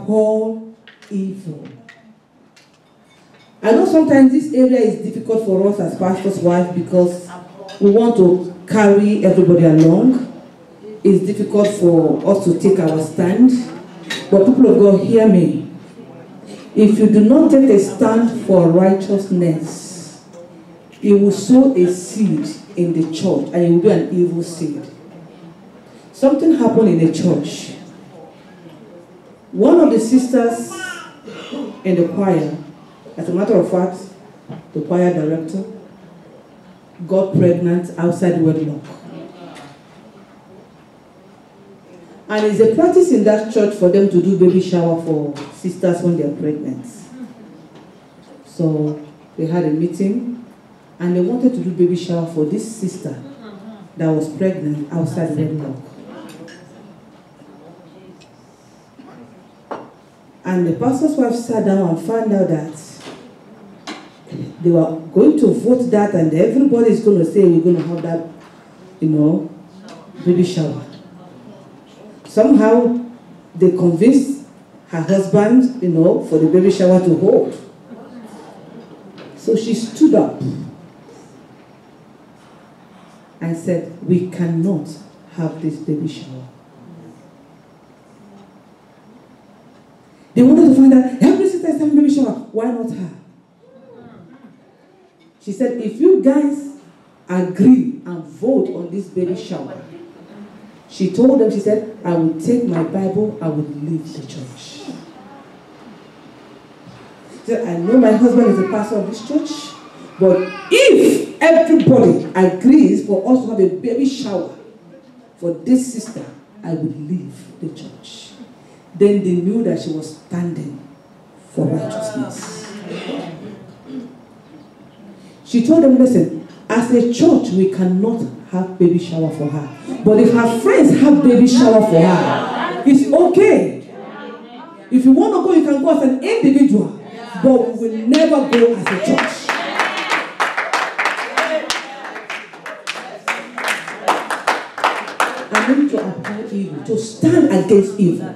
call evil. I know sometimes this area is difficult for us as pastor's wife because we want to carry everybody along. It's difficult for us to take our stand. But people of God, hear me. If you do not take a stand for righteousness, you will sow a seed in the church and it will be an evil seed. Something happened in the church. One of the sisters in the choir, as a matter of fact, the choir director, got pregnant outside wedlock. And it's a practice in that church for them to do baby shower for sisters when they're pregnant. So they had a meeting and they wanted to do baby shower for this sister that was pregnant outside wedlock. And the pastor's wife sat down and found out that they were going to vote that and everybody is going to say we're going to have that, baby shower. Somehow they convinced her husband, for the baby shower to hold. So she stood up and said, we cannot have this baby shower. They wanted to find out, every sister is having baby shower. Why not her? She said, if you guys agree and vote on this baby shower, she told them, she said, I will take my Bible, I will leave the church. She said, I know my husband is the pastor of this church, but if everybody agrees for us to have a baby shower for this sister, I will leave the church. Then they knew that she was standing for righteousness. She told them, listen, as a church, we cannot have baby shower for her. But if her friends have baby shower for her, it's okay. If you want to go, you can go as an individual. But we will never go as a church. I need to abhor evil, to stand against evil.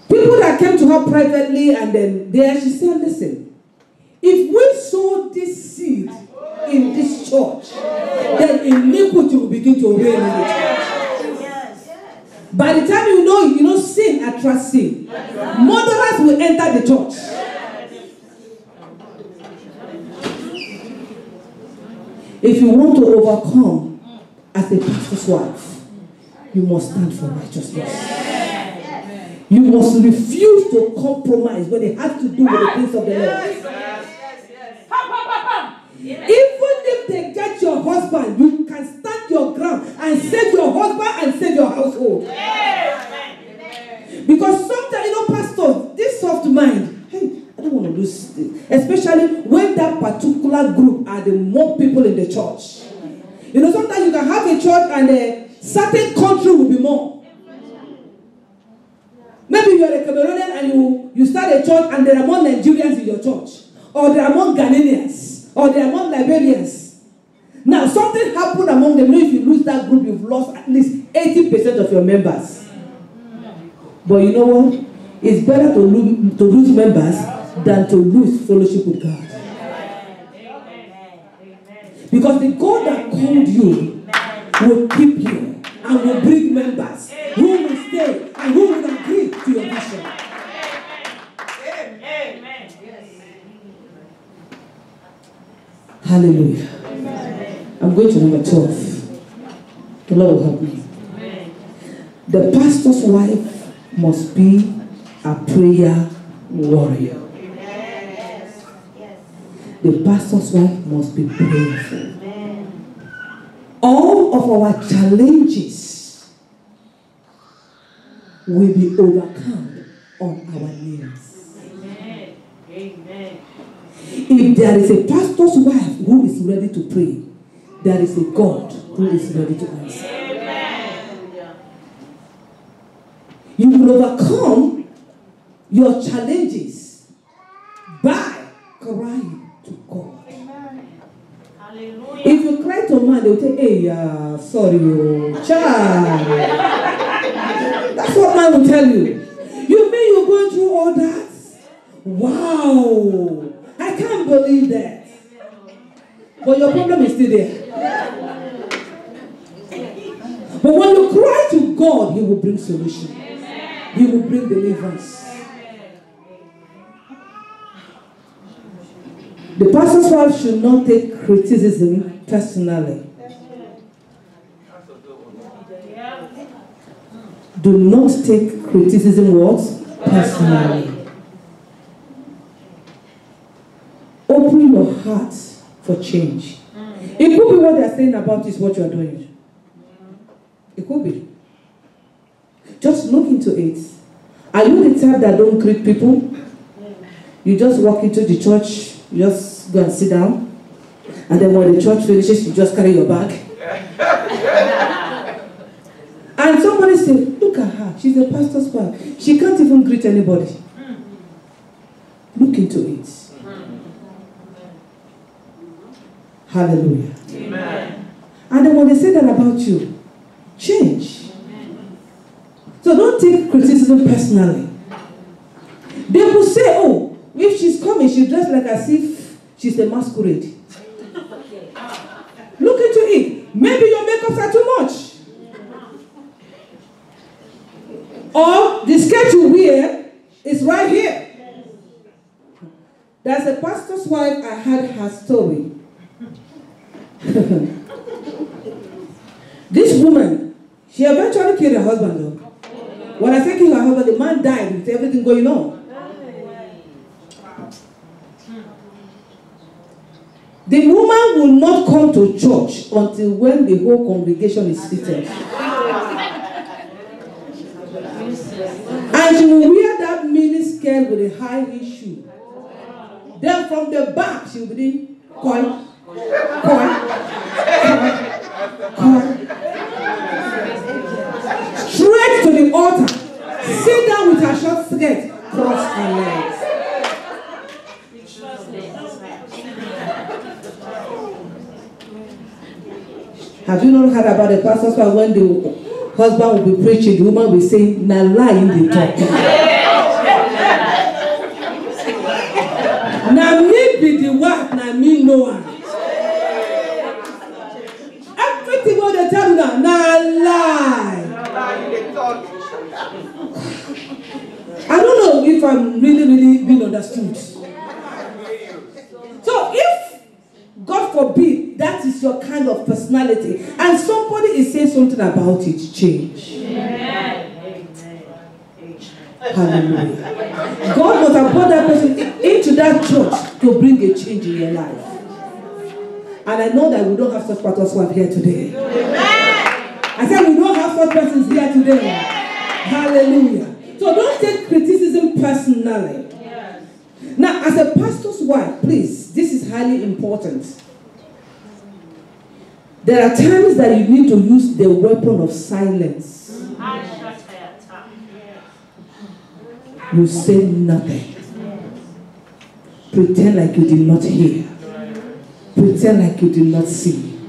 People that came to her privately and then there, she said, listen, if we sow this seed in this church, then iniquity will begin to reign in the church. By the time you know sin attracts sin. Murderers will enter the church. If you want to overcome as a pastor's wife, you must stand for righteousness. You must refuse to compromise when it has to do with the things of the Lord. Even if they get your husband, you can stand your ground and save your husband and save your household. Because sometimes, pastors, this soft mind, hey, I don't want to lose this. Especially when that particular group are the more people in the church. Sometimes you can have a church and a certain country will be more. Maybe you are a Cameroonian and you start a church and there are more Nigerians in your church. Or there are more Ghanaians. Or they are not Liberians. Now, something happened among them. If you lose that group, you've lost at least 80% of your members. But you know what? It's better to lose members than to lose fellowship with God. Because the God that called you will keep you and will bring members who will stay and who will agree to your vision. Hallelujah. Amen. I'm going to number 12. The Lord will help me. Amen. The pastor's wife must be a prayer warrior. Yes. Yes. The pastor's wife must be prayerful. Amen. All of our challenges will be overcome on our knees. Amen. Amen. If there is a pastor's wife who is ready to pray, there is a God who is ready to answer. Amen. You will overcome your challenges by crying to God. Hallelujah. If you cry to man, they will say, hey, sorry, child. That's what man will tell you. You mean you're going through all that? Wow. I can't believe that. But your problem is still there. But when you cry to God, He will bring solution. He will bring deliverance. The pastor's wife should not take criticism personally. Do not take criticism what? Personally. Open your heart for change. It could be what they are saying about is what you are doing. It could be. Just look into it. Are you the type that don't greet people? You just walk into the church, you just go and sit down, and then when the church finishes, you just carry your bag. And somebody said, look at her, she's a pastor's wife. She can't even greet anybody. Look into it. Hallelujah. Amen. And then when they say that about you, change. So don't take criticism personally. They will say, oh, if she's coming, she's dressed like as if she's a masquerade. Look into it. Maybe your makeups are too much. Or the skirt you wear is right here. There's a pastor's wife, I heard her story. This woman, she eventually killed her husband though. When I say kill her husband, the man died with everything going on. The woman will not come to church until when the whole congregation is seated. And she will wear that mini skirt with a high heel shoe. Then from the back, she will be coin. Straight to the altar. Sit down with her short skirt. Cross her legs. Have you not heard about the pastor's wife when the husband will be preaching, the woman will say, "Na lie in the talk." Na me be the wife, na me know her. Everything what they tell you now, na lie. I don't know if I'm really being understood. So if, God forbid, that is your kind of personality, and somebody is saying something about it, change. Hallelujah. God must have brought that person into that church to bring a change in your life. And I know that we don't have such pastors who are here today. I said we don't have such persons here today. Hallelujah. So don't take criticism personally. Now, as a pastor's wife, please, this is highly important. There are times that you need to use the weapon of silence. You say nothing. Pretend like you did not hear. Pretend like you did not see.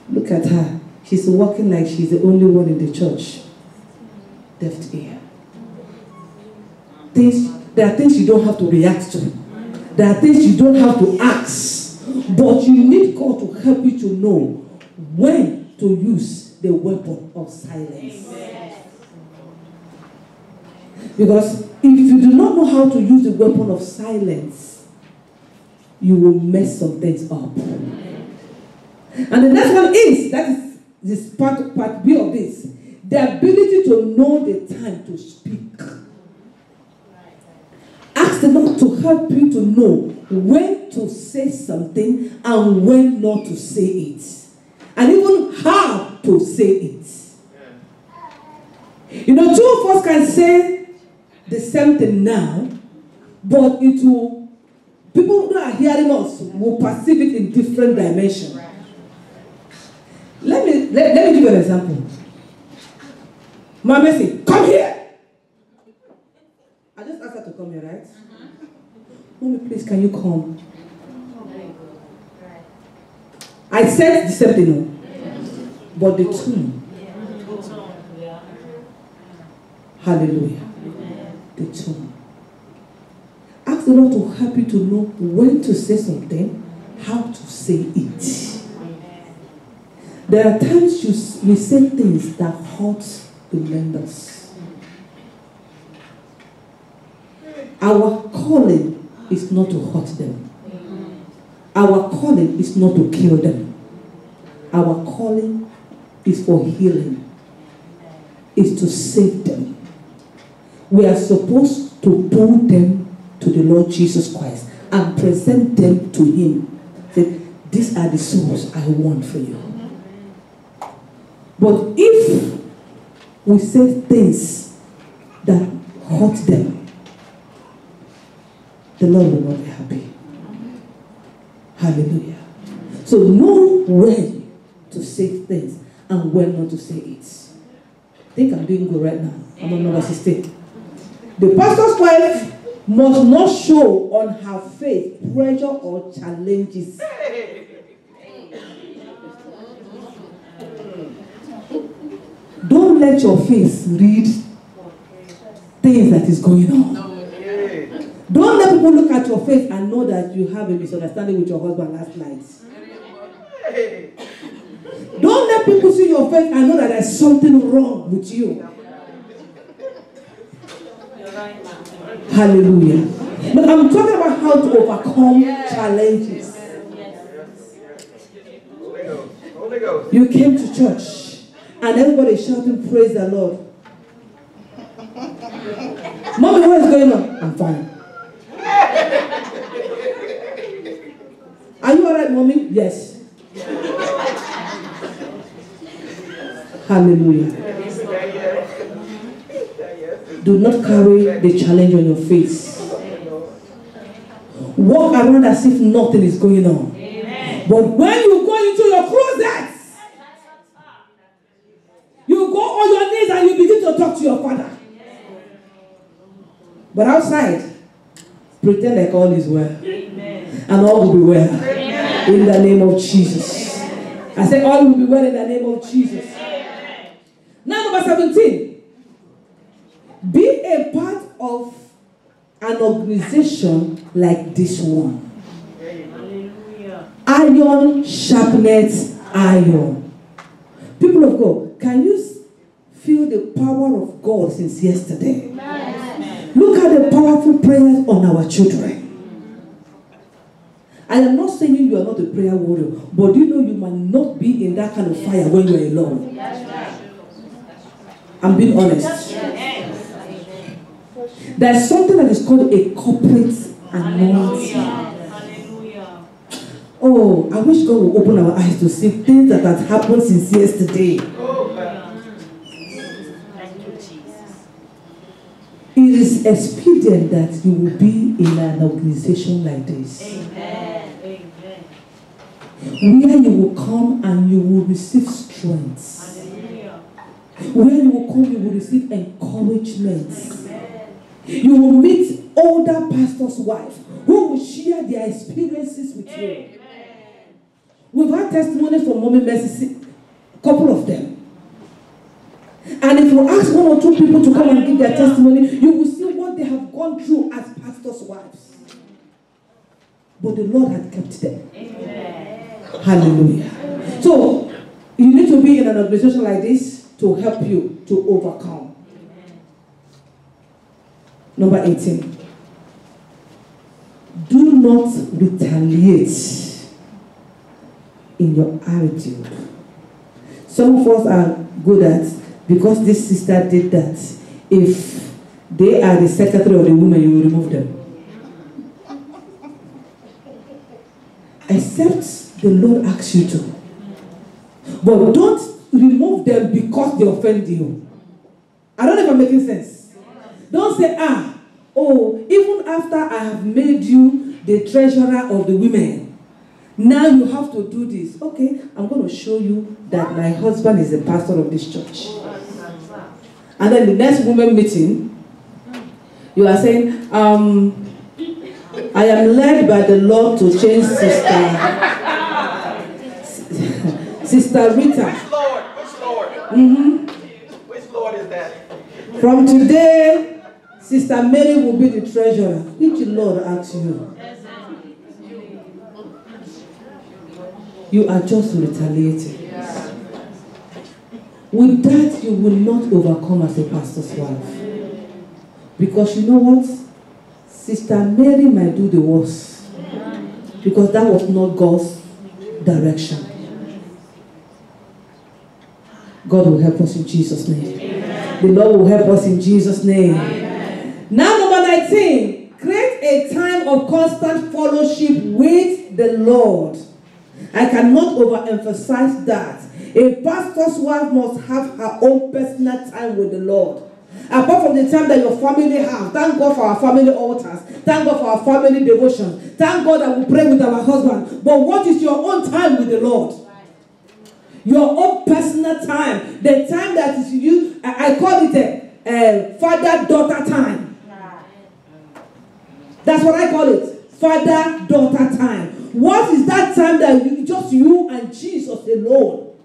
Look at her. She's walking like she's the only one in the church. Deaf ear. There are things you don't have to react to. There are things you don't have to ask. But you need God to help you to know when to use the weapon of silence. Because if you do not know how to use the weapon of silence, you will mess some things up. And the next one is, that is this part B of this, the ability to know the time to speak. Ask the Lord to help you to know when to say something and when not to say it. And even how to say it. You know, two of us can say the same thing now, but it will, people who are hearing us will perceive it in different dimensions. Let me give you an example. Mama said, "Come here." I just asked her to come here, right? Mommy, please, can you come? I said the same thing, but the tune. Hallelujah. The tone. Ask the Lord to help you to know when to say something, how to say it. There are times we say things that hurt the members. Our calling is not to hurt them. Our calling is not to kill them. Our calling is for healing. Is to save them. We are supposed to pull them to the Lord Jesus Christ and present them to Him. Say, these are the souls I want for you. But if we say things that hurt them, the Lord will not be happy. Hallelujah. So know when to say things and when not to say it. I think I'm doing good right now. I'm on number 16. The pastor's wife must not show on her face pressure or challenges. Don't let your face read things that is going on. Don't let people look at your face and know that you have a misunderstanding with your husband last night. Don't let people see your face and know that there's something wrong with you. Hallelujah. But I'm talking about how to overcome challenges. You came to church and everybody is shouting, praise the Lord. Mommy, what is going on? I'm fine. Are you alright, mommy? Yes. Hallelujah. Do not carry the challenge on your face. Walk around as if nothing is going on. But when you go into your closet, you go on your knees and you begin to talk to your father. But outside, pretend like all is well. And all will be well. In the name of Jesus. I say all will be well in the name of Jesus. Now number 17. Be a part of an organization like this one. Iron sharpens iron. People of God, can you feel the power of God since yesterday? Look at the powerful prayers on our children. I am not saying you are not a prayer warrior, but you know you might not be in that kind of fire when you are alone. I'm being honest. There's something that is called a corporate anointing. Oh, I wish God would open our eyes to see things that have happened since yesterday. It is expedient that you will be in an organization like this. Where you will come and you will receive strength. Where you will come, you will receive encouragement. You will meet older pastors' wives who will share their experiences with you. We've had testimonies from Mommy Mercy, a couple of them. And if you ask one or two people to come and give their testimony, you will see what they have gone through as pastors' wives. But the Lord had kept them. Hallelujah. So, you need to be in an organization like this to help you to overcome. Number 18. Do not retaliate in your attitude. Some of us are good at, because this sister did that, if they are the secretary of the women, you will remove them. Except the Lord asks you to. But don't remove them because they offend you. I don't know if I'm making sense. Don't say, even after I have made you the treasurer of the women, now you have to do this. Okay, I'm going to show you that my husband is the pastor of this church. And then the next women meeting, you are saying, I am led by the Lord to change Sister Rita. Which Lord? Which Lord? Mm-hmm. Which Lord is From today, Sister Mary will be the treasurer, which the Lord asks you. You are just retaliating. With that, you will not overcome as a pastor's wife. Because you know what? Sister Mary might do the worst. Because that was not God's direction. God will help us in Jesus' name. Amen. The Lord will help us in Jesus' name. Amen. Now, number 19. Create a time of constant fellowship with the Lord. I cannot overemphasize that. A pastor's wife must have her own personal time with the Lord. Apart from the time that your family have, thank God for our family altars. Thank God for our family devotion. Thank God that we pray with our husband. But what is your own time with the Lord? Your own personal time. The time that is you, I call it a father-daughter time. That's what I call it. Father-daughter time. What is that time that just you and Jesus alone?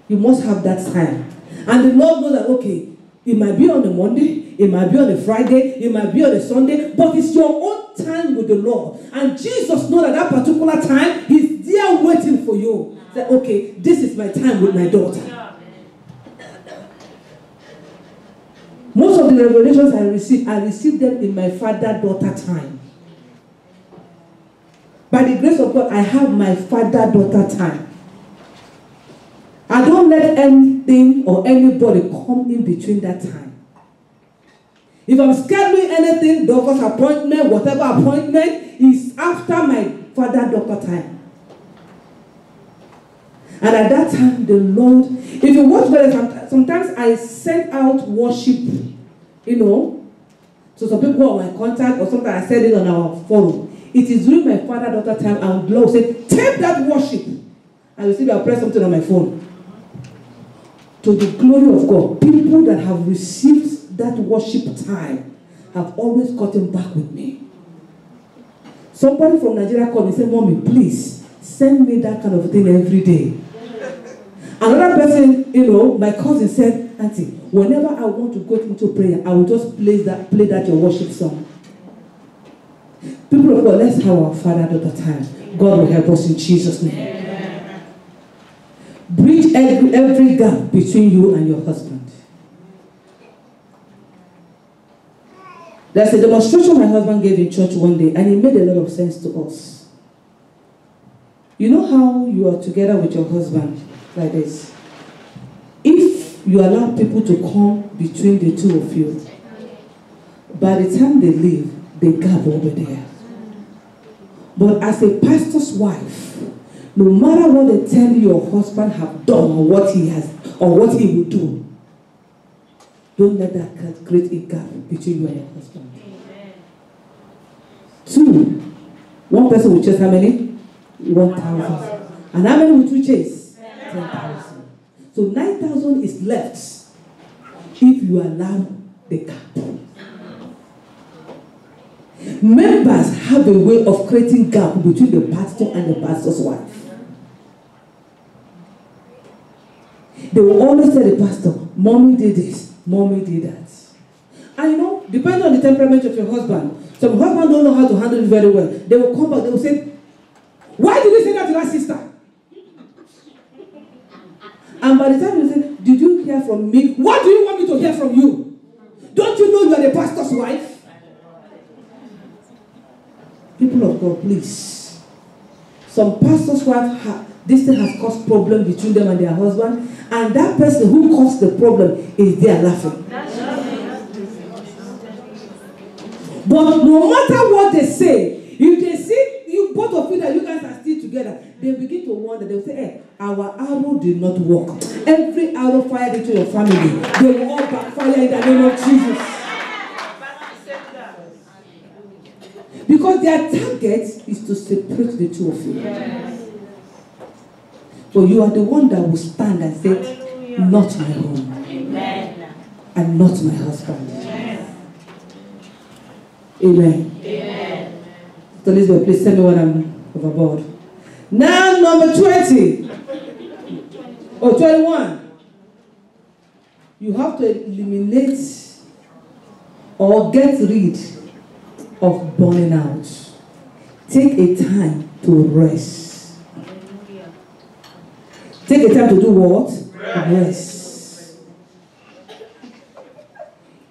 You must have that time. And the Lord knows that, okay, it might be on a Monday, it might be on a Friday, it might be on a Sunday, but it's your own time with the Lord. And Jesus knows at that particular time, He's there waiting for you. Say, okay, this is my time with my daughter. Most of the revelations I received them in my father-daughter time. By the grace of God, I have my father-daughter time. I don't let anything or anybody come in between that time. If I'm scheduling anything, doctor's appointment, whatever appointment, is after my father-daughter time. And at that time, the Lord, if you watch very sometimes I send out worship, so some people on my contact, or sometimes I send it on our forum. It is during my father-daughter time, and the Lord say, take that worship. And you see, I'll press something on my phone. To the glory of God, people that have received that worship time have always gotten back with me. Somebody from Nigeria called me and said, Mommy, please send me that kind of thing every day. Another person, my cousin said, Auntie, whenever I want to go into prayer, I will just play that your worship song. People of God, let's have our father-daughter time. God will help us in Jesus' name. Bridge every gap between you and your husband. There's a demonstration my husband gave in church one day, and it made a lot of sense to us. You know how you are together with your husband like this? If you allow people to come between the two of you, by the time they leave, the gap will be there. But as a pastor's wife, no matter what they tell you your husband have done or what he has or what he will do, don't let that create a gap between you and your husband. Amen. 2, one person will chase how many? 1,000. And how many will you chase? 10,000. So 9,000 is left if you allow the gap. Members have a way of creating gap between the pastor and the pastor's wife. They will always tell the pastor, Mommy did this, Mommy did that. And depending on the temperament of your husband, some husbands don't know how to handle it very well. They will come back, they will say, why did you say that to that sister? And by the time you say, did you hear from me? What do you want me to hear from you? Don't you know you are the pastor's wife? People of God, please. Some pastors' wives this thing has caused problem between them and their husband, and that person who caused the problem is there laughing. But no matter what they say, if they see you both of you that you guys are still together, they begin to wonder. They will say, hey, our arrow did not work. Every arrow fired into your family, they will all backfire in the name of Jesus. Because their target is to separate the two of you. Yes. But you are the one that will stand and say, not my home. Amen. And not my husband. Amen. Amen. Amen. So Elizabeth, please tell me when I'm overboard. Now number 20. Or 21. you have to eliminate or get rid of burning out. Take a time to rest. Take a time to do what? Rest.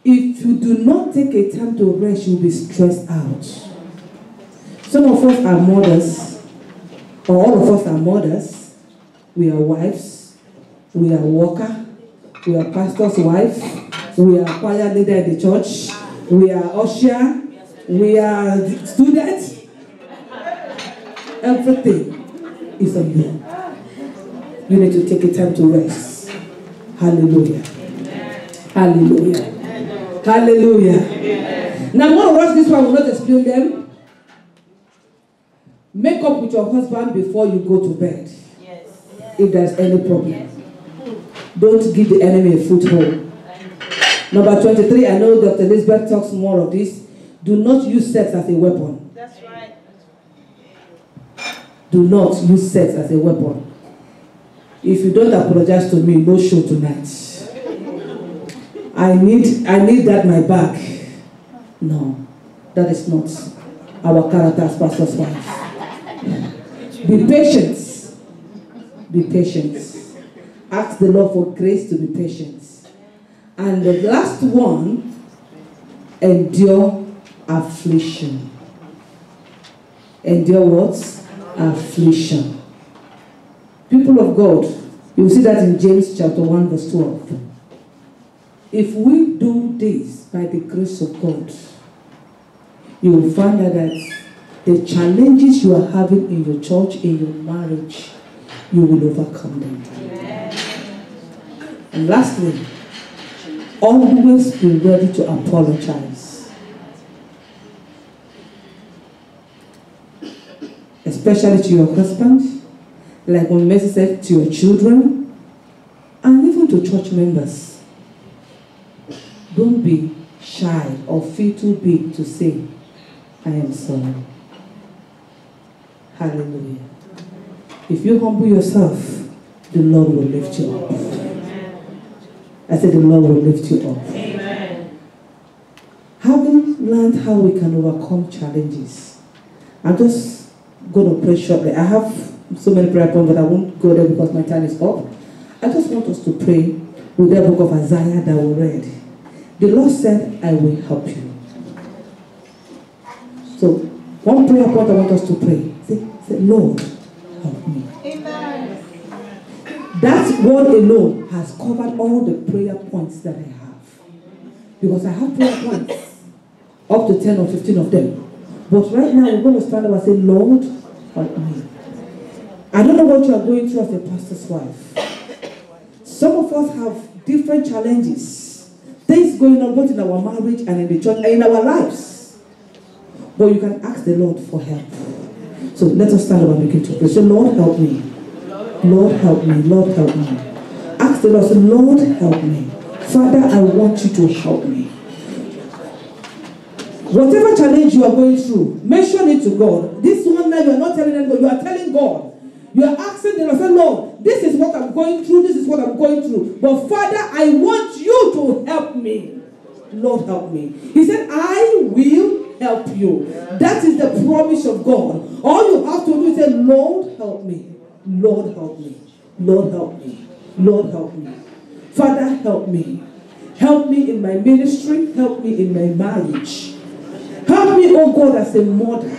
If you do not take a time to rest, you'll be stressed out. Some of us are mothers, or all of us are mothers. We are wives. We are worker. We are pastor's wife. We are choir leader in the church. We are usher. We are students. Everything is on you. You need to take a time to rest. Hallelujah. Hallelujah. Hallelujah. Now I'm going to watch this one. I will not explain them. Make up with your husband before you go to bed. Yes. If there's any problem. Yes. Don't give the enemy a foothold. Number 23, I know Dr. Elizabeth talks more of this. Do not use sex as a weapon. That's right. Do not use sex as a weapon. If you don't apologize to me, no show tonight. I need that my back. No, that is not our character as pastor's wife. Be patient. Be patient. Ask the Lord for grace to be patient. And the last one, endure affliction. Endure what? Affliction. People of God, you will see that in James chapter 1 verse 12. If we do this by the grace of God, you will find out that the challenges you are having in your church, in your marriage, you will overcome them. And lastly, always be ready to apologize. Especially to your husband, like when Mercy said, to your children, and even to church members. Don't be shy or feel too big to say, I am sorry. Hallelujah. If you humble yourself, the Lord will lift you up. I said the Lord will lift you up. Amen. Having learned how we can overcome challenges, I'm just going to pray shortly. I have so many prayer points, but I won't go there because my time is up. I just want us to pray with the book of Isaiah that we read. The Lord said, I will help you. So, one prayer point I want us to pray. Say, Lord, help me. Amen. That word alone has covered all the prayer points that I have. Because I have prayer points, up to 10 or 15 of them. But right now, we're going to stand up and say, Lord, help me. I don't know what you are going through as a pastor's wife. Some of us have different challenges. Things going on both in our marriage and in the church and in our lives. But you can ask the Lord for help. So let us stand up and begin to pray. So Lord, help me. Lord, help me. Lord, help me. Ask the Lord, say, Lord, help me. Father, I want you to help me. Whatever challenge you are going through, mention it to God. This one now you are not telling anybody, you are telling God. You are asking the Lord, say, Lord, this is what I'm going through, this is what I'm going through. But Father, I want you to help me. Lord, help me. He said, I will help you. That is the promise of God. All you have to do is say, Lord, help me. Lord, help me. Lord, help me. Lord, help me. Father, help me. Help me in my ministry. Help me in my marriage. Help me, oh God, as a mother.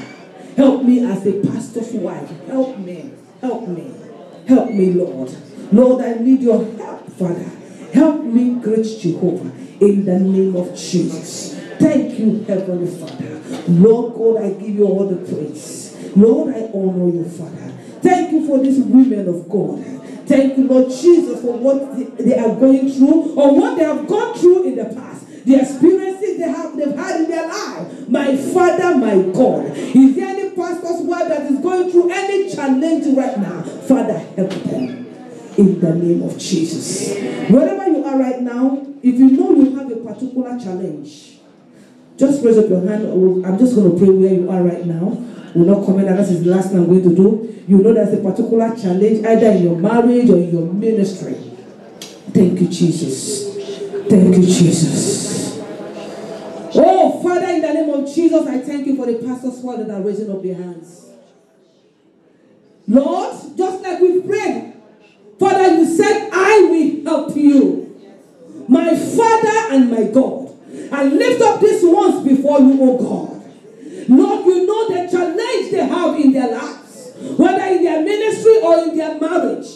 Help me as a pastor's wife. Help me. Help me. Help me, Lord. Lord, I need your help, Father. Help me, great Jehovah, in the name of Jesus. Thank you, Heavenly Father. Lord God, I give you all the praise. Lord, I honor you, Father. Thank you for these women of God. Thank you, Lord Jesus, for what they are going through or what they have gone through in the past. The experiences they've had in their life. My Father, my God. Is there any pastor's wife that is going through any challenge right now? Father, help them. In the name of Jesus. Wherever you are right now, if you know you have a particular challenge, just raise up your hand. I'm just going to pray where you are right now. We'll not comment that this is the last thing I'm going to do. You know there's a particular challenge either in your marriage or in your ministry. Thank you, Jesus. Thank you, Jesus. Oh, Father, in the name of Jesus, I thank you for the pastors that are raising up their hands. Lord, just like we prayed, Father, you said, I will help you. My Father and my God, I lift up these ones before you, oh God. Lord, you know the challenge they have in their lives, whether in their ministry or in their marriage.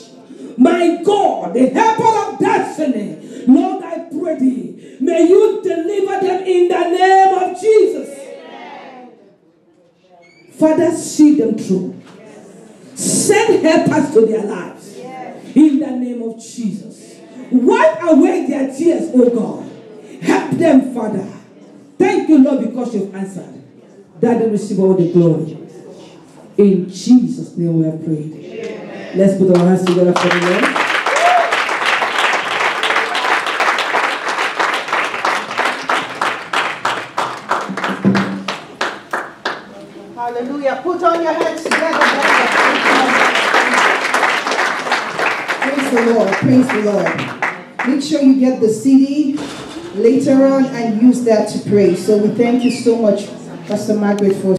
My God, the helper of destiny, Lord, I pray thee, may you deliver them in the name of Jesus. Amen. Father, see them through. Send helpers to their lives. In the name of Jesus. Wipe away their tears, oh God. Help them, Father. Thank you, Lord, because you've answered. Daddy, receive all the glory. In Jesus' name we have prayed. Amen. Let's put our hands together for the Lord. Hallelujah. Put on your hands together. Praise the Lord. Praise the Lord. Make sure you get the CD later on and use that to pray. So we thank you so much, Pastor Margaret, for